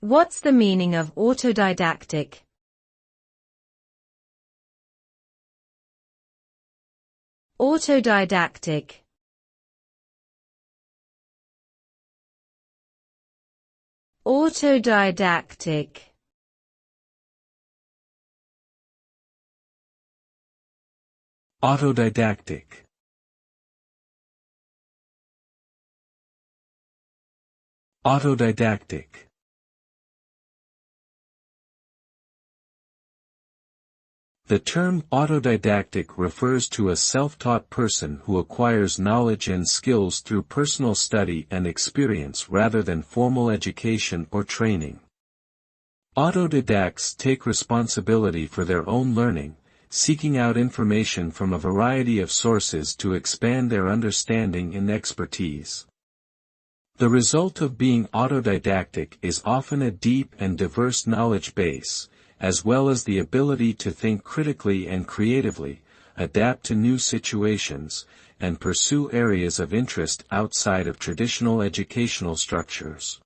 What's the meaning of autodidactic? Autodidactic. Autodidactic. Autodidactic. Autodidactic. The term autodidactic refers to a self-taught person who acquires knowledge and skills through personal study and experience rather than formal education or training. Autodidacts take responsibility for their own learning, seeking out information from a variety of sources to expand their understanding and expertise. The result of being autodidactic is often a deep and diverse knowledge base, as well as the ability to think critically and creatively, adapt to new situations, and pursue areas of interest outside of traditional educational structures.